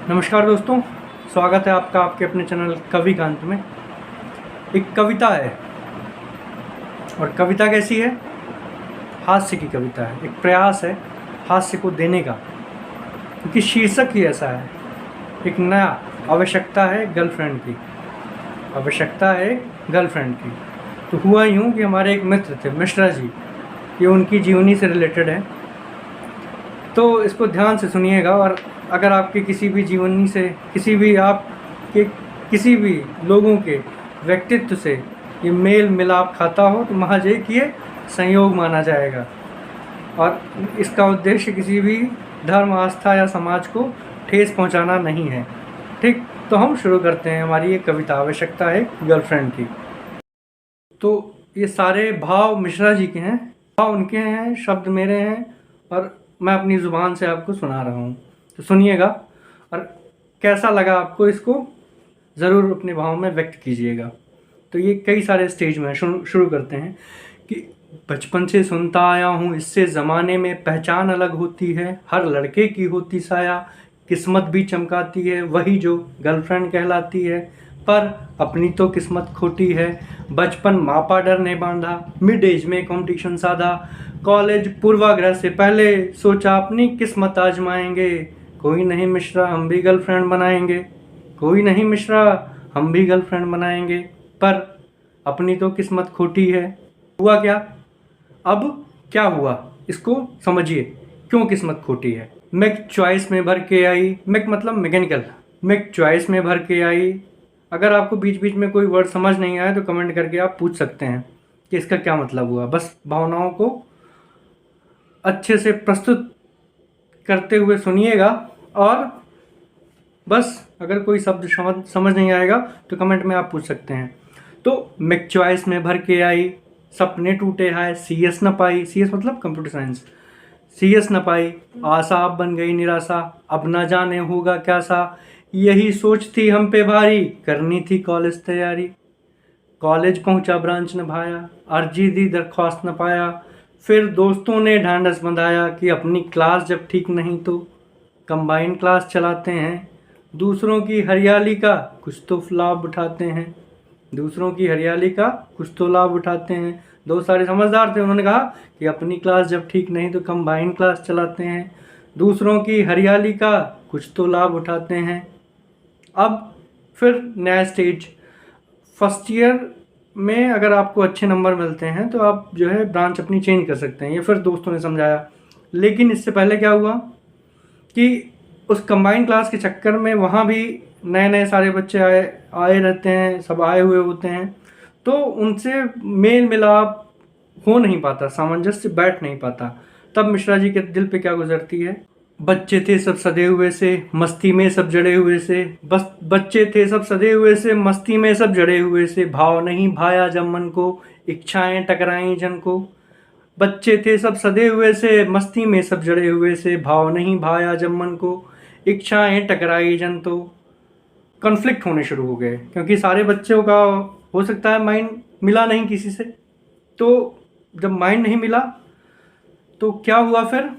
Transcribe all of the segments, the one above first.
नमस्कार दोस्तों, स्वागत है आपका आपके अपने चैनल कविकांत में। एक कविता है और कविता कैसी है? हास्य की कविता है। एक प्रयास है हास्य को देने का, क्योंकि शीर्षक ही ऐसा है। एक नया आवश्यकता है गर्लफ्रेंड की, आवश्यकता है गर्लफ्रेंड की। तो हुआ यूँ कि हमारे एक मित्र थे मिश्रा जी, ये उनकी जीवनी से रिलेटेड है, तो इसको ध्यान से सुनिएगा। और अगर आपके किसी भी जीवनी से, किसी भी लोगों के व्यक्तित्व से ये मेल मिलाप खाता हो तो महज एक ये संयोग माना जाएगा। और इसका उद्देश्य किसी भी धर्म, आस्था या समाज को ठेस पहुंचाना नहीं है। ठीक, तो हम शुरू करते हैं हमारी ये कविता, आवश्यकता है गर्लफ्रेंड की। तो ये सारे भाव मिश्रा जी के हैं, भाव उनके हैं, शब्द मेरे हैं, और मैं अपनी ज़ुबान से आपको सुना रहा हूँ। तो सुनिएगा और कैसा लगा आपको, इसको ज़रूर अपने भाव में व्यक्त कीजिएगा। तो ये कई सारे स्टेज में शुरू करते हैं कि बचपन से सुनता आया हूँ, इससे ज़माने में पहचान अलग होती है, हर लड़के की होती साया, किस्मत भी चमकाती है, वही जो गर्लफ्रेंड कहलाती है, पर अपनी तो किस्मत खोटी है। बचपन मापा डर ने बांधा, मिड एज में कंपटीशन साधा, कॉलेज पूर्वाग्रह से पहले सोचा अपनी किस्मत आजमाएंगे, कोई नहीं मिश्रा हम भी गर्लफ्रेंड बनाएंगे, कोई नहीं मिश्रा हम भी गर्लफ्रेंड बनाएंगे, पर अपनी तो किस्मत खोटी है। हुआ क्या? अब क्या हुआ इसको समझिए, क्यों किस्मत खोटी है। मैक चॉइस में भर के आई, मैक मतलब मैकेनिकल, मैक चॉइस में भर के आई। अगर आपको बीच बीच में कोई वर्ड समझ नहीं आए तो कमेंट करके आप पूछ सकते हैं कि इसका क्या मतलब हुआ। बस भावनाओं को अच्छे से प्रस्तुत करते हुए सुनिएगा, और बस अगर कोई शब्द समझ नहीं आएगा तो कमेंट में आप पूछ सकते हैं। तो मैक चॉइस में भर के आई, सपने टूटे हाय, सीएस न पाई, सीएस मतलब कंप्यूटर साइंस, सीएस न पाई, आशा अब बन गई निराशा, अब ना जाने होगा क्या सा, यही सोच थी हम पे भारी, करनी थी कॉलेज तैयारी, कॉलेज पहुंचा ब्रांच न भाया, अर्जी दी दरख्वास्त न पाया, फिर दोस्तों ने ढांढस बंधाया कि अपनी क्लास जब ठीक नहीं तो कंबाइन क्लास चलाते हैं, दूसरों की हरियाली का कुछ तो लाभ उठाते हैं, दूसरों की हरियाली का कुछ तो लाभ उठाते हैं। दो सारे समझदार थे, उन्होंने कहा कि अपनी क्लास जब ठीक नहीं तो कंबाइन क्लास चलाते हैं, दूसरों की हरियाली का कुछ तो लाभ उठाते हैं। अब फिर नया स्टेज, फर्स्ट ईयर में अगर आपको अच्छे नंबर मिलते हैं तो आप जो है ब्रांच अपनी चेंज कर सकते हैं, ये फिर दोस्तों ने समझाया। लेकिन इससे पहले क्या हुआ कि उस कंबाइंड क्लास के चक्कर में वहाँ भी नए नए सारे बच्चे आए रहते हैं, सब आए हुए होते हैं, तो उनसे मेल मिलाप हो नहीं पाता, सामंजस्य बैठ नहीं पाता। तब मिश्रा जी के दिल पे क्या गुजरती है, बच्चे थे सब सदे हुए से, मस्ती में सब जड़े हुए से, बस बच्चे थे सब सदे हुए से, मस्ती में सब जड़े हुए से, भाव नहीं भाया जब मन को, इच्छाएं टकराई जन को, बच्चे थे सब सदे हुए से, मस्ती में सब जड़े हुए से, भाव नहीं भाया जब मन को, इच्छाएं टकराई जन। तो कॉन्फ्लिक्ट होने शुरू हो गए, क्योंकि सारे बच्चों का हो सकता है माइंड मिला नहीं किसी से। तो जब माइंड नहीं मिला तो क्या हुआ फिर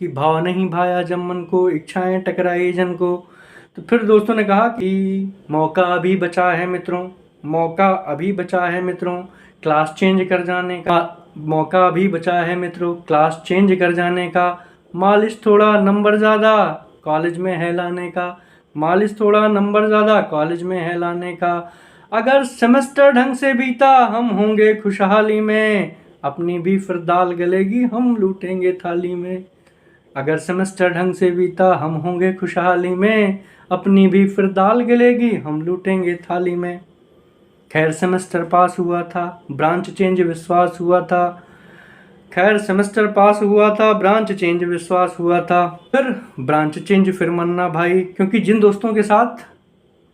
कि भाव नहीं भाया जब मन को, इच्छाएं टकराई जन को। तो फिर दोस्तों ने कहा कि मौका अभी बचा है मित्रों, मौका अभी बचा है मित्रों, क्लास चेंज कर जाने का, मौका अभी बचा है मित्रों, क्लास चेंज कर जाने का, मालिश थोड़ा नंबर ज़्यादा कॉलेज में है लाने का, मालिश थोड़ा नंबर ज़्यादा कॉलेज में है लाने का, अगर सेमेस्टर ढंग से बीता हम होंगे खुशहाली में, अपनी भी फिर दाल गलेगी हम लूटेंगे थाली में, अगर सेमेस्टर ढंग से बीता हम होंगे खुशहाली में, अपनी भी फिर दाल गलेगी हम लूटेंगे थाली में। खैर सेमेस्टर पास हुआ था, ब्रांच चेंज विश्वास हुआ था, खैर सेमेस्टर पास हुआ था, ब्रांच चेंज विश्वास हुआ था, फिर ब्रांच चेंज फिर मन्ना भाई, क्योंकि जिन दोस्तों के साथ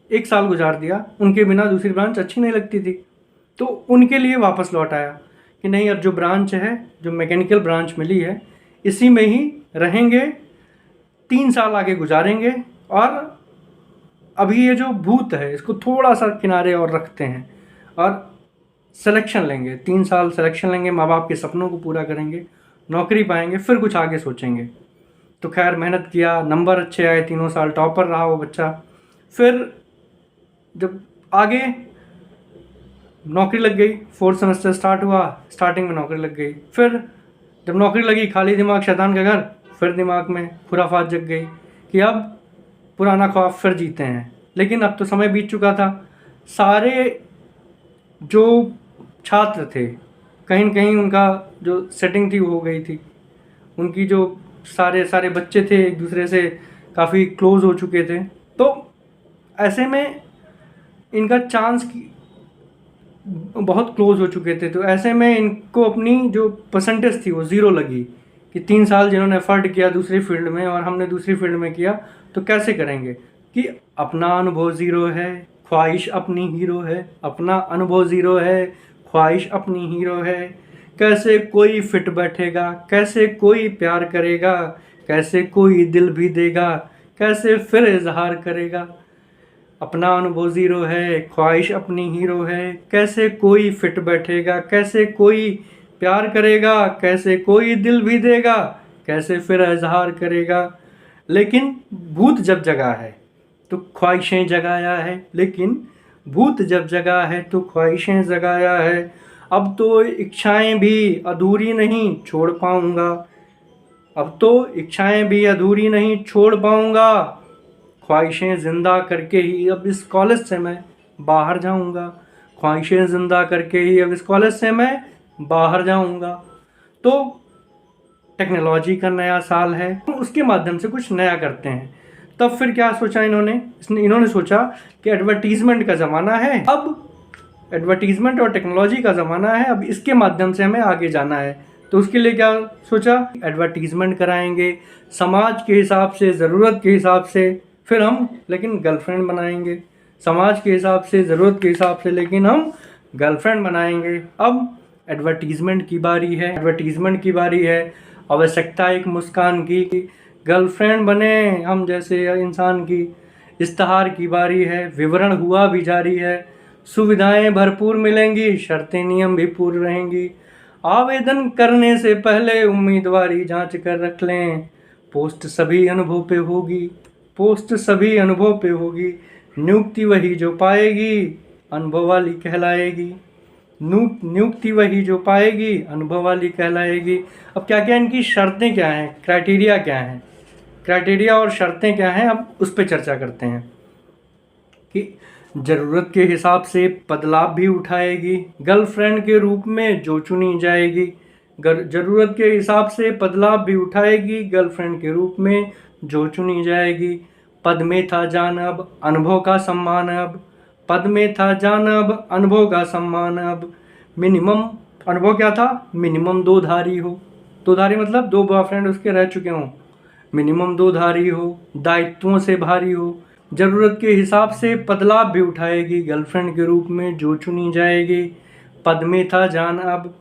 एक साल गुजार दिया उनके बिना दूसरी ब्रांच अच्छी नहीं लगती थी, तो उनके लिए वापस लौट आया कि नहीं, अब जो ब्रांच है, जो मैकेनिकल ब्रांच मिली है, इसी में ही रहेंगे, 3 साल आगे गुजारेंगे, और अभी ये जो भूत है इसको थोड़ा सा किनारे और रखते हैं और सिलेक्शन लेंगे, 3 साल सिलेक्शन लेंगे, माँ बाप के सपनों को पूरा करेंगे, नौकरी पाएंगे, फिर कुछ आगे सोचेंगे। तो खैर मेहनत किया, नंबर अच्छे आए, 3 साल टॉपर रहा वो बच्चा। फिर जब आगे नौकरी लग गई, 4th सेमेस्टर स्टार्ट हुआ, स्टार्टिंग में नौकरी लग गई। फिर जब नौकरी लगी, खाली दिमाग शैतान का घर, फिर दिमाग में खुराफात जग गई कि अब पुराना ख्वाब फिर जीते हैं। लेकिन अब तो समय बीत चुका था। सारे जो छात्र थे, कहीं न कहीं उनका जो सेटिंग थी वो हो गई थी। उनकी जो सारे बच्चे थे एक दूसरे से काफ़ी क्लोज हो चुके थे। तो ऐसे में इनका चांस की बहुत क्लोज हो चुके थे। तो ऐसे में इनको अपनी जो परसेंटेज थी वो ज़ीरो लगी कि 3 साल जिन्होंने एफर्ट किया दूसरी फील्ड में और हमने दूसरी फील्ड में किया, तो कैसे करेंगे कि अपना अनुभव ज़ीरो है, ख्वाहिश अपनी हीरो है। अपना अनुभव ज़ीरो है, ख्वाहिश अपनी हीरो है। कैसे कोई फिट बैठेगा, कैसे कोई प्यार करेगा, कैसे कोई दिल भी देगा, कैसे फिर इजहार करेगा। अपना अनुभव ज़ीरो है, ख्वाहिश अपनी हीरो है। कैसे कोई फिट बैठेगा, कैसे कोई प्यार करेगा, कैसे कोई दिल भी देगा, कैसे फिर इजहार करेगा। लेकिन भूत जब जगा है तो ख्वाहिशें जगाया है, लेकिन भूत जब जगा है तो ख्वाहिशें जगाया है। अब तो इच्छाएं भी अधूरी नहीं छोड़ पाऊंगा, अब तो इच्छाएं भी अधूरी नहीं छोड़ पाऊंगा। ख्वाहिशें ज़िंदा करके ही अब इस कॉलेज से मैं बाहर जाऊंगा, ख्वाहिशें ज़िंदा करके ही अब इस कॉलेज से मैं बाहर जाऊंगा। तो टेक्नोलॉजी का नया साल है, उसके माध्यम से कुछ नया करते हैं। तब फिर क्या सोचा इन्होंने सोचा कि एडवर्टीज़मेंट का ज़माना है, अब एडवर्टीज़मेंट और टेक्नोलॉजी का ज़माना है, अब इसके माध्यम से हमें आगे जाना है। तो उसके लिए क्या सोचा, एडवर्टीज़मेंट कराएंगे समाज के हिसाब से, ज़रूरत के हिसाब से। फिर हम लेकिन गर्लफ्रेंड बनाएंगे, समाज के हिसाब से, ज़रूरत के हिसाब से, लेकिन हम गर्लफ्रेंड बनाएंगे। अब एडवर्टीज़मेंट की बारी है, एडवर्टीज़मेंट की बारी है। आवश्यकता एक मुस्कान की, गर्लफ्रेंड बने हम जैसे इंसान की। इश्तहार की बारी है, विवरण हुआ भी जारी है। सुविधाएं भरपूर मिलेंगी, शर्तें नियम भी पूर्ण रहेंगी। आवेदन करने से पहले उम्मीदवारी जांच कर रख लें। पोस्ट सभी अनुभव पे होगी, पोस्ट सभी अनुभव पे होगी। नियुक्ति वही जो पाएगी, अनुभव वाली कहलाएगी। नियुक्ति वही जो पाएगी, अनुभव वाली कहलाएगी। अब क्या क्या इनकी शर्तें क्या हैं, क्राइटेरिया क्या हैं, क्राइटेरिया और शर्तें क्या हैं, अब उस पर चर्चा करते हैं। कि ज़रूरत के हिसाब से बदलाव भी उठाएगी, गर्लफ्रेंड के रूप में जो चुनी जाएगी। ज़रूरत के हिसाब से बदलाव भी उठाएगी, गर्लफ्रेंड के रूप में जो चुनी जाएगी। पद में था जान अब, अनुभव का सम्मान अब। पद में था जान अब, अनुभव का सम्मान अब। मिनिमम अनुभव क्या था, मिनिमम 2 धारी हो। 2 धारी मतलब 2 बॉयफ्रेंड उसके रह चुके हों। मिनिमम 2 धारी हो, दायित्वों से भारी हो। ज़रूरत के हिसाब से बदलाव भी उठाएगी, गर्लफ्रेंड के रूप में जो चुनी जाएगी। पद में था जान अब,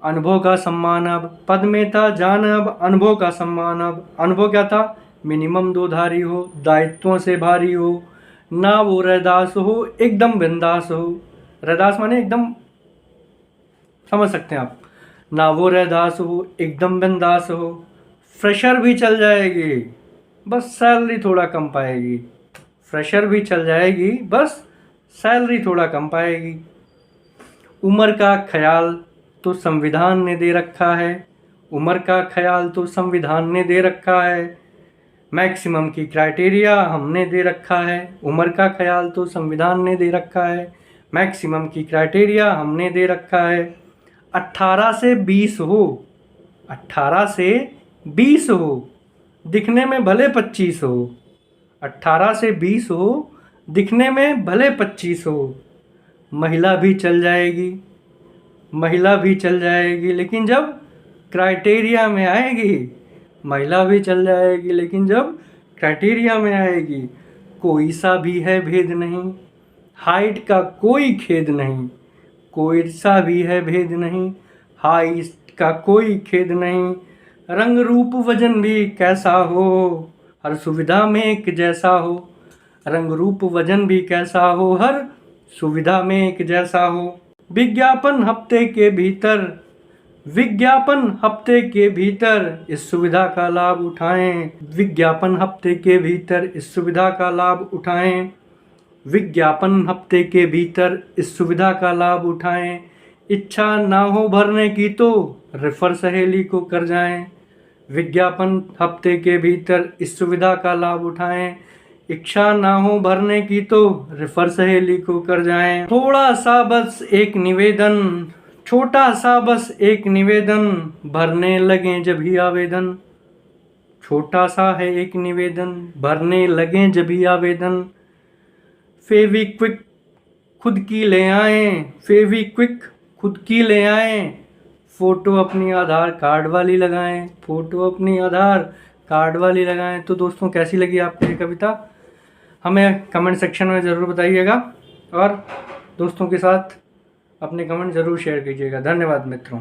अनुभव का सम्मान अब। पद में था जान अब, अनुभव का सम्मान अब। अनुभव क्या था, मिनिमम 2 धारी हो, दायित्वों से भारी हो। ना वो रैदास हो, एकदम बिंदास हो। रैदास माने एकदम, समझ सकते हैं आप। ना वो रैदास हो, एकदम बिंदास हो। फ्रेशर भी चल जाएगी, बस सैलरी थोड़ा कम पाएगी। फ्रेशर भी चल जाएगी, बस सैलरी थोड़ा कम पाएगी। उम्र का ख्याल तो संविधान ने दे रखा है, उम्र का ख्याल तो संविधान ने दे रखा है। मैक्सिमम की क्राइटेरिया हमने दे रखा है, उम्र का ख्याल तो संविधान ने दे रखा है। मैक्सिमम की क्राइटेरिया हमने दे रखा है। 18 से 20 हो, 18 से 20 हो, दिखने में भले 25 हो। 18 से 20 हो, दिखने में भले 25 हो। महिला भी चल जाएगी, महिला भी चल जाएगी, लेकिन जब क्राइटेरिया में आएगी। महिला भी चल जाएगी, लेकिन जब क्राइटेरिया में आएगी। कोई सा भी है भेद नहीं, हाइट का कोई खेद नहीं। कोई सा भी है भेद नहीं, हाइट का कोई खेद नहीं। रंग रूप वजन भी कैसा हो, हर सुविधा में एक जैसा हो। रंग रूप वजन भी कैसा हो, हर सुविधा में एक जैसा हो। विज्ञापन हफ्ते के भीतर, विज्ञापन हफ्ते के भीतर इस सुविधा का लाभ उठाएं। विज्ञापन हफ्ते के भीतर इस सुविधा का लाभ उठाएं। विज्ञापन हफ्ते के भीतर इस सुविधा का लाभ उठाएं। इच्छा ना हो भरने की तो रेफर सहेली को कर जाएं। विज्ञापन हफ्ते के भीतर इस सुविधा का लाभ उठाएं। इच्छा ना हो भरने की तो रेफर सहेली को कर जाएं। थोड़ा सा बस एक निवेदन, छोटा सा बस एक निवेदन, भरने लगें जब ही आवेदन। छोटा सा है एक निवेदन, भरने लगें जब ही आवेदन। फेविक्विक खुद की ले आएं। फेविक्विक खुद की ले आएं। फ़ोटो अपनी आधार कार्ड वाली लगाएं। फ़ोटो अपनी आधार कार्ड वाली लगाएं। तो दोस्तों कैसी लगी आपको ये कविता, हमें कमेंट सेक्शन में ज़रूर बताइएगा और दोस्तों के साथ अपने कमेंट ज़रूर शेयर कीजिएगा। धन्यवाद मित्रों।